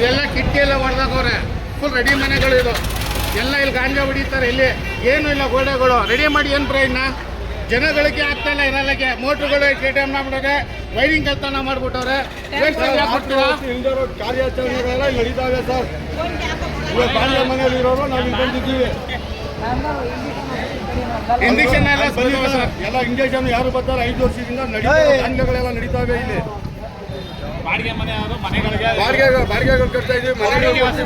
ಇದೆಲ್ಲ ಕಿಟ್ಟಿ ಎಲ್ಲ ಹೊಡೆದಾಕವ್ರೆ. Full ready ಮನೆಗಳು ಇದು ಎಲ್ಲ. ಇಲ್ಲಿ ಗಾಂಜಾ ಹೊಡಿತಾರೆ. ಇಲ್ಲಿ ಏನೂ ಇಲ್ಲ, ಗೋಡೆಗಳು ರೆಡಿ ಮಾಡಿ ಏನು ಪ್ರಯೋಜನ? ಜನಗಳಿಗೆ ಆಗ್ತಾ ಇಲ್ಲ ಇರಲ್ಲಕ್ಕೆ. ಮೋಟ್ರುಗಳು KTM ಮಾಡ್ಬಿಟ್ಟವ್ರೆ, ವೈರಿಂಗ್ ಕೆಲಸ ಮಾಡ್ಬಿಟ್ಟವ್ರೆ. ಕಾರ್ಯಾಚರಣೆಗಳೆಲ್ಲ ನಡೀತಾವೆ ಸರ್. ಇವಾಗ ಗಾಂಜಾ ಮನೆಯಲ್ಲಿ ಇರೋರು ನಾವು ಇಲ್ಲಿ ಬಂದಿದ್ದೀವಿ. ಇಂಜೆಕ್ಷನ್ ಎಲ್ಲ ಎಲ್ಲ ಇಂಜೆಕ್ಷನ್ ಯಾರು ಬರ್ತಾರೆ 5 ವರ್ಷದಿಂದ ಗಾಂಜಾಗಳೆಲ್ಲ ನಡೀತಾವೆ ಇಲ್ಲಿ. ಬಾಡಿಗೆಗಳು ಕಟ್ತಾ ಇದೀವಿ. ಮನೆಗಳು 25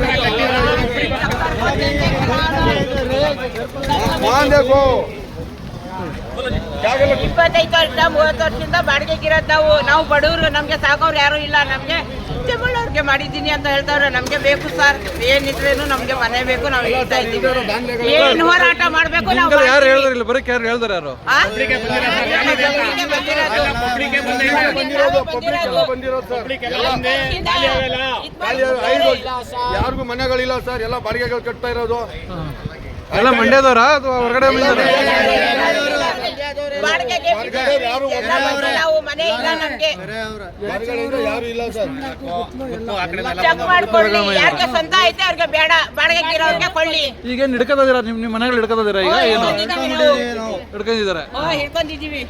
ವರ್ಷ 30 ವರ್ಷದಿಂದ ಬಾಡಿಗೆಗಿರೋದು ನಾವು ಬಡವರು. ನಮ್ಗೆ ಸಾಕೋರು ಯಾರು ಇಲ್ಲ. ನಮ್ಗೆ ತಗೊಳ್ಳೋರ್ಗೆ ಮಾಡಿದ್ದೀನಿ ಅಂತ ಹೇಳ್ತಾವ್ರೆ. ನಮ್ಗೆ ಬೇಕು ಸರ್, ಏನಿದ್ರೇನು ನಮ್ಗೆ ಮನೆ ಬೇಕು. ನಾವು ಹೇಳ್ತಾ ಇದ್ದೀವಿ, ಏನ್ ಹೋರಾಟ ಮಾಡ್ಬೇಕು ನಾವು. ಯಾರು ಹೇಳಿದ್ರಿಲ್ಲ, ಬರೀ ಯಾರು ಹೇಳ್ದಾರ? ಯಾರು ಯಾರಿಗೂ ಮನೆಗಳಿಲ್ಲ ಸರ್, ಎಲ್ಲ ಬಾಡಿಗೆಗಳು ಕಟ್ತಾ ಇರೋದು. ಎಲ್ಲ ಮಂಡ್ಯದವರ ಅಥವಾ ಹೊರಗಡೆ ನಾವು ಮನೆ ಇಲ್ಲ, ನಮ್ಗೆ ಯಾರು ಇಲ್ಲ ಸರ್. ಚೆಕ್ ಮಾಡ್ಕೊಳ್ಳಿ, ಯಾರಿಗೆ ಸ್ವಂತ ಐತೆ ಅವ್ರಿಗೆ ಬೇಡ, ಬಾಡಿಗೆಗಿರೋರ್ಗೆ ಕೊಳ್ಳಿ. ಈಗ ಹಿಡ್ಕೋದಿರ ನಿಮ್ಮ ಮನೆಗಳು ಹಿಡ್ಕೋದಿರ? ಈಗ ಏನು ಹಿಡ್ಕೊಂಡಿದ್ದಾರೆ? ಹಿಡ್ಕೊಂಡಿದೀವಿ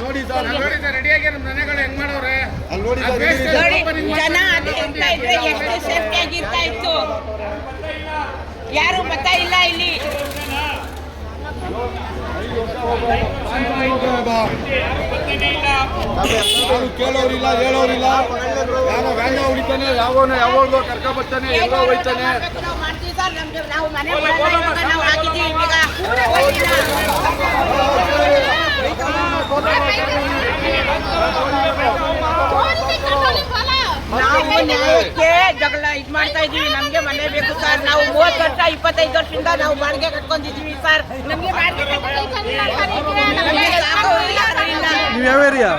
ನೋಡಿ ಸರ್, ರೆಡಿಯಾಗಿ ಮನೆಗಳು ಹೆಂಗ್ ಮಾಡವ್ರೆ ಅಲ್ಲಿ ನೋಡಿ ಸರ್. ಜನ ಅದು ಎಂತ ಇದ್ರೆ ಎಷ್ಟು ಸೇಫ್ಟಿ ಆಗಿರ್ತಾ ಇತ್ತು. ಯಾರು ಮತ ಇಲ್ಲ ಇಲ್ಲಿ. ಯಾರು ಕೇಳೋರಿಲ್ಲ, ಹೇಳೋರಿಲ್ಲ. ಯಾರೋ ವ್ಯಾನ್ ಹೊಡಿತಾನೆ, ಯಾವಾಗೋ ಕರ್ಕ ಬರ್ತಾನೆ, ಎಲ್ಲೋ ಹೋಯ್ತಾನೆ. ನಾವು ಮಾಡ್ತೀವಿ ಸರ್, ನಮ್ಗೆ ನಾವು ಮನೆ ನಾವು ಹಾಕಿದ್ದೀವಿ. ಈಗ ನಾವು ನ್ಯಾಯಕ್ಕೆ ಜಗಳ ಇದು ಮಾಡ್ತಾ ಇದೀವಿ. ನಮ್ಗೆ ಮನೆ ಬೇಕು ಸರ್. ನಾವು 30 ವರ್ಷ 25 ವರ್ಷದಿಂದ ನಾವು ಬಾಡಿಗೆ ಕಟ್ಕೊಂಡಿದೀವಿ ಸರ್. ನಮ್ಗೆ ಬಾಡಿಗೆ ನೀವು ಯಾವ ಏರಿಯಾ?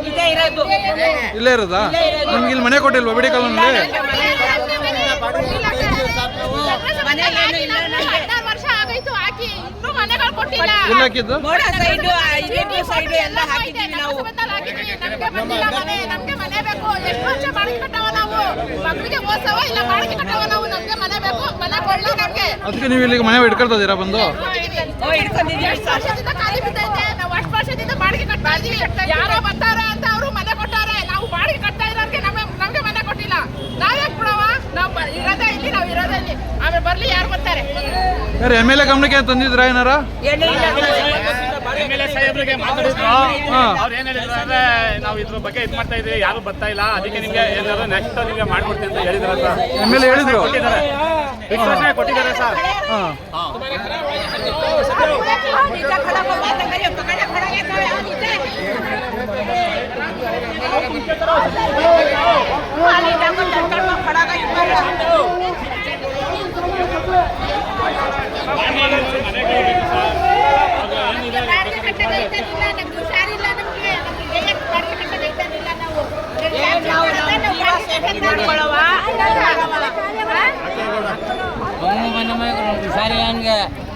ಇದೇ ಇರೋದು, ಇಲ್ಲೇ ಇರೋದಾ? ನಿಮ್ಗೆ ಇಲ್ಲಿ ಮನೆ ಕೊಟ್ಟಿಲ್ವಾ ಬಿಡಿ ಕಾಲೋನಿ? ಮನೆ ಏನು ಇಲ್ಲ. ಇಲ್ಲ ಹಾಕಿದ್ದು ಮೋಡ ಸೈಡು ಸೈಡು ಎಲ್ಲ ಹಾಕಿದ್ದೀವಿ ನಾವು. ನಮ್ಗೆ ಮನೆ ಬೇಕು. ಎಷ್ಟು ವರ್ಷ ಬಾಡಿಗೆ ಕಟ್ಟವ ನಾವು? ಮಕ್ಕಳಿಗೆ ಓದ್ಸವ ಇಲ್ಲ, ಬಾಡಿಗೆ ಕಟ್ಟವ ನಾವು. ನಮ್ಗೆ ಮನೆ ಬೇಕು, ಮನೆ ಕೊಡ್ಲಿ ನಮ್ಗೆ. ಅದಕ್ಕೆ ನೀವು ಇಲ್ಲಿಗೆ ಮನೆ ಹಿಡ್ಕೊಳ್ತಾ ಇದೀರಾ ಬಂದು? ಹಿಡ್ಕೊಂಡಿದ್ದೀವಿ. ಎಷ್ಟು ವರ್ಷದಿಂದ ಖಾಲಿ ಬಿದ್ದೈತೆ. ನಾವು ಅಷ್ಟು ವರ್ಷದಿಂದ ಬಾಡಿಗೆ ಕಟ್ತಾ ಇದೀವಿ. ಯಾರೋ ಬರ್ತಾರೆ ಅಂತ ಅವರು ಮನೆ ಕೊಟ್ಟಾರೆ. ನಾವು ಬಾಡಿಗೆ ಕಟ್ತಾ ಇರೋರಿಗೆ ನಮ್ಗೆ ಮನೆ ಕೊಟ್ಟಿಲ್ಲ. ನಾವೇ ಕೊಡವ? ನಾವು ಇರೋದೇ ಇಲ್ಲಿ, ನಾವು ಇರೋದೇ ಇಲ್ಲಿ. ಆಮೇಲೆ ಬರ್ಲಿ, ಯಾರು ಬರ್ತಾರೆ? ಯಾರು MLA ಗಮನಕ್ಕೆ ತಂದಿದ್ರ ಏನಾರ? MLA ಸಾಹೇಬ್ರಿಗೆ ಮಾತಾಡಿದ್ರು. ಅವ್ರು ಏನ್ ಹೇಳಿದ್ರು ಅಂದ್ರೆ, ನಾವು ಇದ್ರ ಬಗ್ಗೆ ಇದು ಮಾಡ್ತಾ ಇದೀವಿ, ಯಾರು ಬರ್ತಾ ಇಲ್ಲ, ಅದಕ್ಕೆ ನಿಮ್ಗೆ ಏನಾದ್ರು ನೆಕ್ಸ್ಟ್ ನಿಮ್ಗೆ ಮಾಡ್ಕೊಡ್ತೀನಿ ಅಂತ ಹೇಳಿದ್ರು ಸರ್. MLA ಹೇಳಿದ್ರು? ಕೊಟ್ಟಿದ್ದಾರೆ, ಕೊಟ್ಟಿದ್ದಾರೆ ಸರ್.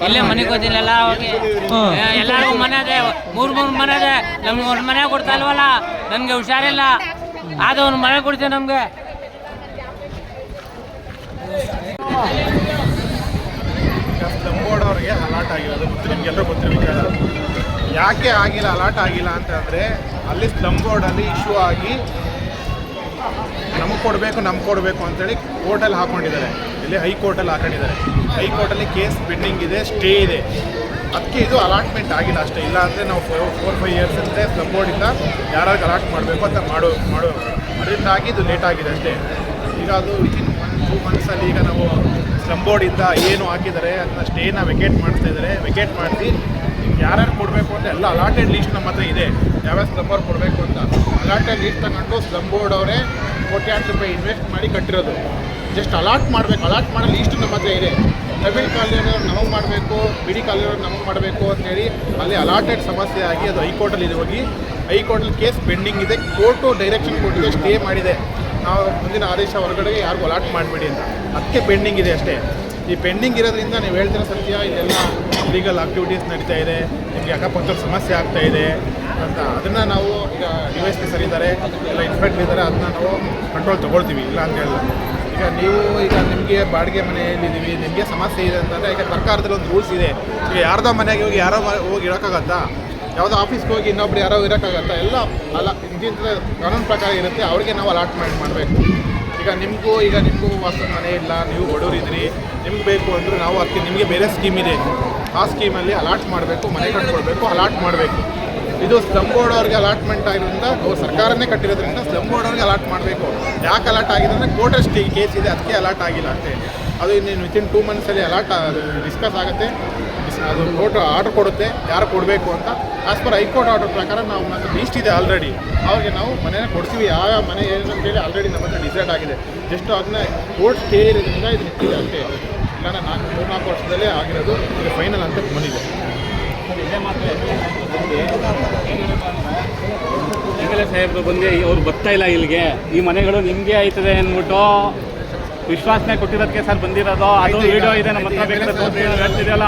ಇಲ್ಲೇ ಮನೆ ಗೊತ್ತಿಲ್ಲ ಎಲ್ಲರಿಗೂ ಮನೆ ಅದೇ, 3 ಮನೆ ಅದೇ. ನಮ್ಗೆ ಒಂದು ಮನೆ ಕೊಡ್ತಾ ಇಲ್ವಲ್ಲ, ನಮ್ಗೆ ಹುಷಾರಿಲ್ಲ. ಆದ ಒಂದು ಮನೆ ಕೊಡ್ತೀವಿ ನಮ್ಗೆ. ಸ್ಲಮ್ ಅವ್ರಿಗೆ ಅಲಾಟ್ ಆಗಿರೋದು ಗೊತ್ತು, ನಿಮ್ಗೆಲ್ಲರೂ ಗೊತ್ತಿರೋ ವಿಚಾರ. ಯಾಕೆ ಆಗಿಲ್ಲ, ಅಲಾಟ್ ಆಗಿಲ್ಲ ಅಂತಂದರೆ, ಅಲ್ಲಿ ಸ್ಲಮ್ ಬೋರ್ಡಲ್ಲಿ ಇಶ್ಯೂ ಆಗಿ ನಮಗೆ ಕೊಡಬೇಕು ಅಂತೇಳಿ ಕೋರ್ಟಲ್ಲಿ ಹಾಕ್ಕೊಂಡಿದ್ದಾರೆ. ಇಲ್ಲಿ ಹೈಕೋರ್ಟಲ್ಲಿ ಹಾಕೊಂಡಿದ್ದಾರೆ. ಹೈಕೋರ್ಟಲ್ಲಿ ಕೇಸ್ ಪೆಂಡಿಂಗ್ ಇದೆ, ಸ್ಟೇ ಇದೆ. ಅದಕ್ಕೆ ಇದು ಅಲಾಟ್ಮೆಂಟ್ ಆಗಿಲ್ಲ ಅಷ್ಟೇ. ಇಲ್ಲ ಅಂದರೆ ನಾವು 4-5 ಇಯರ್ಸ್ ಅಂದರೆ ಸ್ಲಮ್ ಬೋರ್ಡಿಂದ ಯಾರಾದ್ರು ಅಲಾಟ್ ಮಾಡಬೇಕು ಅಂತ ಮಾಡೋ ಅದರಿಂದಾಗಿ ಇದು ಲೇಟ್ ಆಗಿದೆ ಅಷ್ಟೇ. ಈಗ ಅದು ವಿತಿನ್ 1-2 ಮಂತ್ಸಲ್ಲಿ ಈಗ ನಾವು ಸ್ಲಮ್ ಬೋರ್ಡಿಂದ ಏನು ಹಾಕಿದ್ದಾರೆ ಅದನ್ನ ಸ್ಟೇನ ವೆಕೇಟ್ ಮಾಡಿಸ್ತಾ ಇದ್ದಾರೆ. ವೆಕೇಟ್ ಮಾಡಿಸಿ ಯಾರ್ಯಾರು ಕೊಡಬೇಕು ಅಂತ ಎಲ್ಲ ಅಲಾಟೆಡ್ ಲೀಸ್ಟ್ ನಮ್ಮ ಹತ್ರ ಇದೆ. ಯಾವ್ಯಾವ ಸ್ಲಮ್ಮರ್ ಕೊಡಬೇಕು ಅಂತ ಅಲಾಟೆಡ್ ಲೀಸ್ಟ್ ತಗೊಂಡು ಸ್ಲಮ್ ಬೋರ್ಡ್ ಅವರೇ ಕೋಟ್ಯಾಂತರ ರೂಪಾಯಿ ಇನ್ವೆಸ್ಟ್ ಮಾಡಿ ಕಟ್ಟಿರೋದು. ಜಸ್ಟ್ ಅಲಾಟ್ ಮಾಡಬೇಕು. ಅಲಾಟ್ ಮಾಡೋ ಲೀಸ್ಟ್ ನಮ್ಮ ಹತ್ರ ಇದೆ. ತಮಿಳ್ ಕಾಲೋನಿಯವ್ರು ನಮಗೆ ಮಾಡಬೇಕು, ಬಿಡಿ ಕಾಲೋನಿಯವ್ರು ನಮಗೆ ಮಾಡಬೇಕು ಅಂತೇಳಿ ಅಲ್ಲಿ ಅಲಾಟೆಡ್ ಸಮಸ್ಯೆ ಆಗಿ ಅದು ಹೈಕೋರ್ಟಲ್ಲಿ ಇದೆ. ಹೋಗಿ ಹೈಕೋರ್ಟಲ್ಲಿ ಕೇಸ್ ಪೆಂಡಿಂಗ್ ಇದೆ. ಕೋರ್ಟು ಡೈರೆಕ್ಷನ್ ಕೊಟ್ಟಿದೆ, ಸ್ಟೇ ಮಾಡಿದೆ. ನಾವು ಮುಂದಿನ ಆದೇಶ ಹೊರಗಡೆ ಯಾರಿಗೂ ಅಲಾಟ್ ಮಾಡಿಬಿಡಿ ಅಂತ. ಅದಕ್ಕೆ ಪೆಂಡಿಂಗ್ ಇದೆ ಅಷ್ಟೇ. ಈ ಪೆಂಡಿಂಗ್ ಇರೋದ್ರಿಂದ ನೀವು ಹೇಳ್ತಿರೋ ಸತ್ಯ, ಇಲ್ಲೆಲ್ಲ ಲೀಗಲ್ ಆಕ್ಟಿವಿಟೀಸ್ ನಡೀತಾ ಇದೆ, ನಿಮಗೆ ಅಕ್ಕಪಕ್ಕದ ಸಮಸ್ಯೆ ಆಗ್ತಾ ಇದೆ ಅಂತ. ಅದನ್ನು ನಾವು ಈಗ DYSP ಸರ್ ಇದ್ದಾರೆ, ಎಲ್ಲ ಇನ್ಸ್ಪೆಕ್ಟರ್ ಇದ್ದಾರೆ, ಅದನ್ನ ನಾವು ಕಂಟ್ರೋಲ್ ತೊಗೊಳ್ತೀವಿ, ಇಲ್ಲ ಅಂತ ಹೇಳಿಲ್ಲ. ಈಗ ನಿಮಗೆ ಬಾಡಿಗೆ ಮನೆಯಲ್ಲಿದ್ದೀವಿ, ನಿಮಗೆ ಸಮಸ್ಯೆ ಇದೆ ಅಂತಂದರೆ ಈಗ ಸರ್ಕಾರದಲ್ಲಿ ಒಂದು ರೂಲ್ಸ್ ಇದೆ. ಈಗ ಯಾರ್ದೋ ಮನೆಗೆ ಹೋಗಿ ಯಾರೋ ಹೋಗಿ ಇರೋಕ್ಕಾಗತ್ತಾ? ಯಾವುದೋ ಆಫೀಸ್ಗೆ ಹೋಗಿ ಇನ್ನೊಬ್ರು ಯಾರೋ ಇರೋಕ್ಕಾಗತ್ತಾ? ಎಲ್ಲ ಅಲ್ಲ, ಇಂತಿಂಥ ಕಾನೂನು ಪ್ರಕಾರ ಇರುತ್ತೆ, ಅವ್ರಿಗೆ ನಾವು ಅಲಾಟ್ಮೆಂಟ್ ಮಾಡಬೇಕು. ಈಗ ನಿಮಗೂ ವಾಸ್ತವ ಮನೆ ಇಲ್ಲ, ನೀವು ಬಡವರಿದ್ರಿ, ನಿಮ್ಗೆ ಬೇಕು ಅಂದರೆ ನಾವು ಅದಕ್ಕೆ ನಿಮಗೆ ಬೇರೆ ಸ್ಕೀಮ್ ಇದೆ, ಆ ಸ್ಕೀಮಲ್ಲಿ ಅಲಾಟ್ ಮಾಡಬೇಕು, ಮನೆ ಕಟ್ಕೊಳ್ಬೇಕು, ಅಲಾಟ್ ಮಾಡಬೇಕು. ಇದು ಸ್ಲಮ್ ಬೋರ್ಡ್ ಅವ್ರಿಗೆ ಅಲಾಟ್ಮೆಂಟ್ ಆಗಿರೋದ್ರಿಂದ ಅವ್ರು ಸರ್ಕಾರನೇ ಕಟ್ಟಿರೋದ್ರಿಂದ ಸ್ಲಮ್ ಬೋರ್ಡ್ ಅವ್ರಿಗೆ ಅಲಾಟ್ ಮಾಡಬೇಕು. ಯಾಕೆ ಅಲಾಟ್ ಆಗಿದೆ ಅಂದರೆ ಕೋರ್ಟಲ್ಲಿ ಕೇಸ್ ಇದೆ, ಅದಕ್ಕೆ ಅಲಾಟ್ ಆಗಿಲ್ಲ ಅಷ್ಟೇ. ಅದು ಇನ್ನೇನು ವಿತಿನ್ 2 ಮಂತ್ಸಲ್ಲಿ ಅಲಾಟ್ ಡಿಸ್ಕಸ್ ಆಗುತ್ತೆ. ಅದು ಕೋರ್ಟ್ ಆರ್ಡರ್ ಕೊಡುತ್ತೆ ಯಾರು ಕೊಡಬೇಕು ಅಂತ. ಆಸ್ ಪರ್ ಹೈಕೋರ್ಟ್ ಆರ್ಡರ್ ಪ್ರಕಾರ ನಾವು ನಮ್ಮ ಲೀಸ್ಟ್ ಇದೆ ಆಲ್ರೆಡಿ, ಅವ್ರಿಗೆ ನಾವು ಮನೆಯ ಕೊಡ್ತೀವಿ. ಯಾವ ಮನೆ ಏನು ಅಂತೇಳಿ ಆಲ್ರೆಡಿ ನಮ್ಮ ಹತ್ರ ಡಿಸೈಡ್ ಆಗಿದೆ. ಜಸ್ಟ್ ಅದನ್ನ ಕೋರ್ಟ್ ಸ್ಟೇ ಇರೋದ್ರಿಂದ ಇದು ನಿಂತಿದೆ ಅಷ್ಟೇ. ಇಲ್ಲ 4 ವರ್ಷದಲ್ಲೇ ಆಗಿರೋದು, ಇದು ಫೈನಲ್ ಅಂತ ಬಂದಿದೆ. ಎಮ್.ಎಲ್.ಎ. ಸಾಹೇಬ್ರು ಬಂದು ಅವ್ರು ಬರ್ತಾ ಇಲ್ಲ ಇಲ್ಲಿಗೆ, ಈ ಮನೆಗಳು ನಿಮಗೆ ಆಯ್ತದೆ ಅಂದ್ಬಿಟ್ಟು ವಿಶ್ವಾಸನೆ ಕೊಟ್ಟಿರೋದಕ್ಕೆ ಸರ್ ಬಂದಿರೋದು. ಅದು ವಿಡಿಯೋ ಇದೆ ನಮ್ಮ ಹತ್ರ, ಬೇಕಾದ್ರೆ ಹೇಳ್ತಿದೆಯಲ್ಲ.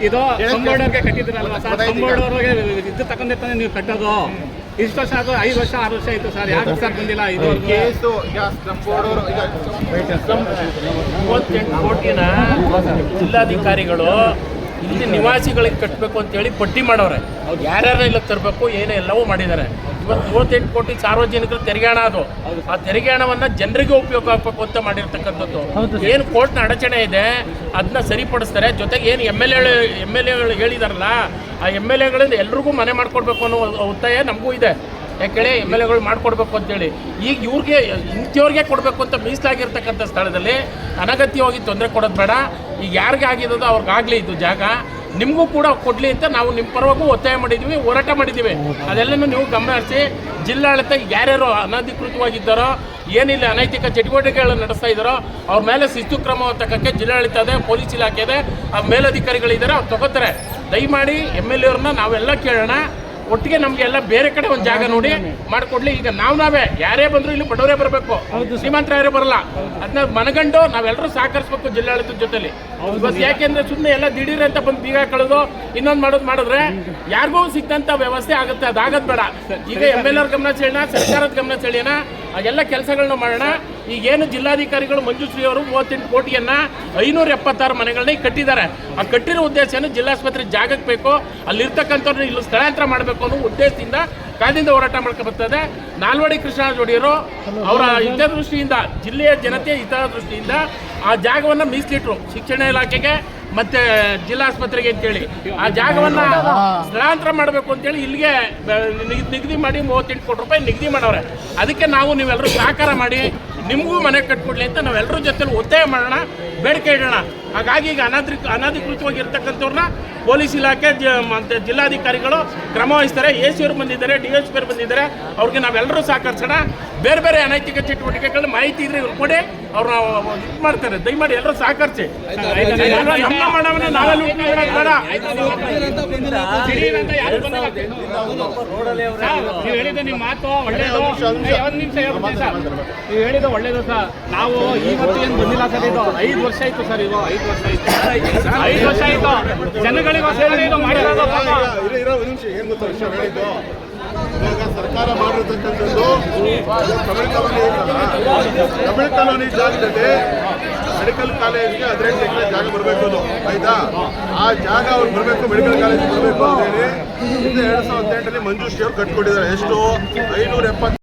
ಇದು ಸಂಬೋರ್ಡವ್ರಿಗೆ ಕಟ್ಟಿದ್ರಲ್ವ ಸರ್, ಸಂಬೋರ್ಡವ್ರಿಗೆ ಇದು ತಗೊಂಡಿರ್ತಾನೆ ನೀವು ಕಟ್ಟೋದು. ಇಷ್ಟು ವರ್ಷ ಅದು 5 ವರ್ಷ 6 ವರ್ಷ ಆಯಿತು ಸರ್, ಯಾಕೆ ಸರ್ ಬಂದಿಲ್ಲ? ಇದು ಕೇಸು ಈಗ ಸ್ಲಮ್ ಬೋರ್ಡ್ ಅವರು ಈಗ 38 ಕೋಟಿನ ಜಿಲ್ಲಾಧಿಕಾರಿಗಳು ಇಲ್ಲಿ ನಿವಾಸಿಗಳಿಗೆ ಕಟ್ಟಬೇಕು ಅಂತೇಳಿ ಪಟ್ಟಿ ಮಾಡವ್ರೆ. ಯಾರ್ಯಾರು ಇಲ್ಲ ತರಬೇಕು ಏನೇ ಎಲ್ಲವೂ ಮಾಡಿದ್ದಾರೆ. ಇವತ್ತು 38 ಕೋಟಿ ಸಾರ್ವಜನಿಕರು ತೆರಿಗೆ ಹಣ, ಅದು ಆ ತೆರಿಗೆ ಹಣವನ್ನು ಜನರಿಗೆ ಉಪಯೋಗ ಆಗಬೇಕು ಅಂತ ಮಾಡಿರ್ತಕ್ಕಂಥದ್ದು. ಏನು ಕೋರ್ಟ್ನ ಅಡಚಣೆ ಇದೆ ಅದನ್ನ ಸರಿಪಡಿಸ್ತಾರೆ. ಜೊತೆಗೆ ಏನು ಎಮ್ ಎಲ್ ಎಗಳು ಹೇಳಿದಾರಲ್ಲ, ಆ ಎಮ್ ಎಲ್ ಎಗಳಿಂದ ಎಲ್ರಿಗೂ ಮನೆ ಮಾಡಿಕೊಡ್ಬೇಕು ಅನ್ನೋ ಒತ್ತಾಯ ನಮಗೂ ಇದೆ. ಯಾಕೇಳಿ ಎಮ್ ಎಲ್ ಎಗಳು ಮಾಡಿಕೊಡ್ಬೇಕು ಅಂತೇಳಿ. ಈಗ ಇವ್ರಿಗೆ ಇಂಥವ್ರಿಗೆ ಕೊಡಬೇಕು ಅಂತ ಮೀಸಲಾಗಿರ್ತಕ್ಕಂಥ ಸ್ಥಳದಲ್ಲಿ ಅನಗತ್ಯವಾಗಿ ತೊಂದರೆ ಕೊಡೋದು ಬೇಡ. ಈಗ ಯಾರಿಗೆ ಆಗಿರೋದು ಅವ್ರಿಗಾಗಲಿ ಇದು ಜಾಗ, ನಿಮಗೂ ಕೂಡ ಕೊಡಲಿ ಅಂತ ನಾವು ನಿಮ್ಮ ಪರವಾಗೂ ಒತ್ತಾಯ ಮಾಡಿದ್ದೀವಿ, ಹೋರಾಟ ಮಾಡಿದ್ದೀವಿ. ಅದೆಲ್ಲನೂ ನೀವು ಗಮನಿಸಿ. ಜಿಲ್ಲಾಡಳಿತ ಯಾರ್ಯಾರು ಅನಧಿಕೃತವಾಗಿದ್ದಾರೋ, ಏನಿಲ್ಲ ಅನೈತಿಕ ಚಟುವಟಿಕೆಗಳನ್ನು ನಡೆಸ್ತಾ ಇದ್ದಾರೋ ಅವ್ರ ಮೇಲೆ ಶಿಸ್ತು ಕ್ರಮ ತಗೋಕ್ಕೆ ಜಿಲ್ಲಾಡಳಿತ ಇದೆ, ಪೊಲೀಸ್ ಇಲಾಖೆ ಇದೆ, ಆ ಮೇಲಧಿಕಾರಿಗಳಿದ್ದಾರೆ, ಅವ್ರು ತಗೋತಾರೆ. ದಯಮಾಡಿ ಎಮ್ ಎಲ್ ಎವ್ರನ್ನ ನಾವೆಲ್ಲ ಕೇಳೋಣ. ಒಟ್ಟಿಗೆ ನಮಗೆಲ್ಲ ಬೇರೆ ಕಡೆ ಒಂದು ಜಾಗ ನೋಡಿ ಮಾಡಿಕೊಡ್ಲಿ. ಈಗ ನಾವೇ ಯಾರೇ ಬಂದರೂ ಇಲ್ಲಿ ಬಡವರೇ ಬರಬೇಕು, ಶ್ರೀಮಂತರ ಯಾರೇ ಬರಲ್ಲ. ಅದನ್ನ ಮನಗಂಡು ನಾವೆಲ್ಲರೂ ಸಹಕರಿಸಬೇಕು ಜಿಲ್ಲಾಡಳಿತದ ಜೊತೆಲಿ. ಇವತ್ತು ಯಾಕೆಂದರೆ ಸುಮ್ಮನೆ ಎಲ್ಲ ದಿಢೀರ್ ಅಂತ ಬಂದು ಬೀಗ ಕಳೆದು ಇನ್ನೊಂದು ಮಾಡಿದ್ರೆ ಯಾರಿಗೂ ಸಿಕ್ಕಂಥ ವ್ಯವಸ್ಥೆ ಆಗುತ್ತೆ. ಅದಾಗದು ಬೇಡ. ಈಗ ಎಮ್ ಎಲ್ ಎರ್ ಗಮನ ಸೆಳೆಯೋಣ, ಸರ್ಕಾರದ ಗಮನ ಸೆಳೆಯೋಣ, ಎಲ್ಲ ಕೆಲಸಗಳನ್ನ ಮಾಡೋಣ. ಈಗೇನು ಜಿಲ್ಲಾಧಿಕಾರಿಗಳು ಮಂಜುಶ್ರೀ ಅವರು 38 ಕೋಟಿಯನ್ನು 576 ಮನೆಗಳನ್ನ ಕಟ್ಟಿದ್ದಾರೆ. ಆ ಕಟ್ಟಿರೋ ಉದ್ದೇಶನ ಜಿಲ್ಲಾಸ್ಪತ್ರೆ ಜಾಗಕ್ಕೆ ಬೇಕು, ಅಲ್ಲಿರ್ತಕ್ಕಂಥವ್ರನ್ನ ಇಲ್ಲಿ ಸ್ಥಳಾಂತರ ಮಾಡಬೇಕು ಅನ್ನೋ ಉದ್ದೇಶದಿಂದ ಕಾದಿಂದ ಹೋರಾಟ ಮಾಡ್ಕೊಬರ್ತದೆ. ನಾಲ್ವಡಿ ಕೃಷ್ಣರಾಜ ಒಡೆಯರು ಅವರ ಹಿತದೃಷ್ಟಿಯಿಂದ, ಜಿಲ್ಲೆಯ ಜನತೆಯ ಹಿತದೃಷ್ಟಿಯಿಂದ ಆ ಜಾಗವನ್ನು ಮೀಸಲಿಟ್ರು ಶಿಕ್ಷಣ ಇಲಾಖೆಗೆ ಮತ್ತು ಜಿಲ್ಲಾಸ್ಪತ್ರೆಗೆ ಅಂತೇಳಿ. ಆ ಜಾಗವನ್ನು ಸ್ಥಳಾಂತರ ಮಾಡಬೇಕು ಅಂತೇಳಿ ಇಲ್ಲಿಗೆ ನಿಗದಿ ಮಾಡಿ 38 ಕೋಟಿ ರೂಪಾಯಿ ನಿಗದಿ ಮಾಡವ್ರೆ. ಅದಕ್ಕೆ ನಾವು ನೀವೆಲ್ಲರೂ ಸಹಕಾರ ಮಾಡಿ ನಿಮಗೂ ಮನೆ ಕಟ್ಕೊಡ್ಲಿ ಅಂತ ನಾವೆಲ್ಲರ ಜೊತೆಲಿ ಒತ್ತಾಯ ಮಾಡೋಣ, ಬೇಡಿಕೆ ಇಡೋಣ. ಹಾಗಾಗಿ ಈಗ ಅನಧಿಕೃತವಾಗಿ ಇರ್ತಕ್ಕಂಥವ್ರನ್ನ ಪೊಲೀಸ್ ಇಲಾಖೆ ಮತ್ತು ಜಿಲ್ಲಾಧಿಕಾರಿಗಳು ಕ್ರಮ ವಹಿಸ್ತಾರೆ. ಎ ಸಿ ಅವರು ಬಂದಿದ್ದಾರೆ, DSP ಅವರು ಬಂದಿದ್ದಾರೆ, ಅವ್ರಿಗೆ ನಾವೆಲ್ಲರೂ ಸಹಕರಿಸೋಣ. ಬೇರೆ ಬೇರೆ ಅನೈತಿಕ ಚಟುವಟಿಕೆಗಳ ಮಾಹಿತಿ ಇದ್ರೆ ಇವ್ರು ಕೊಡಿ, ಅವ್ರು ಇದು ಮಾಡ್ತಾರೆ. ದಯಮಾಡಿ ಎಲ್ಲರೂ ಸಹಕರಿಸಿ. ನಮ್ಮ ಮಾಡವನ್ನ ನಾವೆಲ್ಲ ಬೇಡ. ನೀವು ಹೇಳಿದ ನಿಮ್ಮ ಮಾತು ಒಳ್ಳೇದು. ಒಂದು ನಿಮಿಷ ಹೇಳ್ತೀನಿ ಸರ್, ನೀವು ಹೇಳಿದ್ದು ಒಳ್ಳೇದು ಸರ್. ನಾವು ಇವತ್ತು ಏನು ಬಂದಿಲ್ಲ ಸರ್, ಇದು 5 ವರ್ಷ ಆಯಿತು ಸರ್. ಇದು 5 ವರ್ಷ ಆಯಿತು, 5 ವರ್ಷ ಆಯಿತು. ಜನಗಳಿಗೋಸ್ಕರ ಇದು ಮಾಡಿರೋದು. ಏನು ಗೊತ್ತಾ ವಿಷಯ ಹೇಳಿದ್ದು? ಇವಾಗ ಸರ್ಕಾರ ಮಾಡಿರ್ತಕ್ಕಂಥದ್ದು ತಮಿಳ್ ಕಾಲೋನಿ ಜಾಗದಲ್ಲಿ ಮೆಡಿಕಲ್ ಕಾಲೇಜ್ಗೆ 18 ಎಕರೆ ಜಾಗ ಬರಬೇಕು. ಅದು ಆಯ್ತಾ? ಆ ಜಾಗ ಅವ್ರು ಬರಬೇಕು, ಮೆಡಿಕಲ್ ಕಾಲೇಜ್ ಬರಬೇಕು ಅಂತ ಹೇಳಿ 2008 ಮಂಜುಶ್ರೀ ಅವ್ರು ಕಟ್ಕೊಟ್ಟಿದ್ದಾರೆ. ಎಷ್ಟು? 570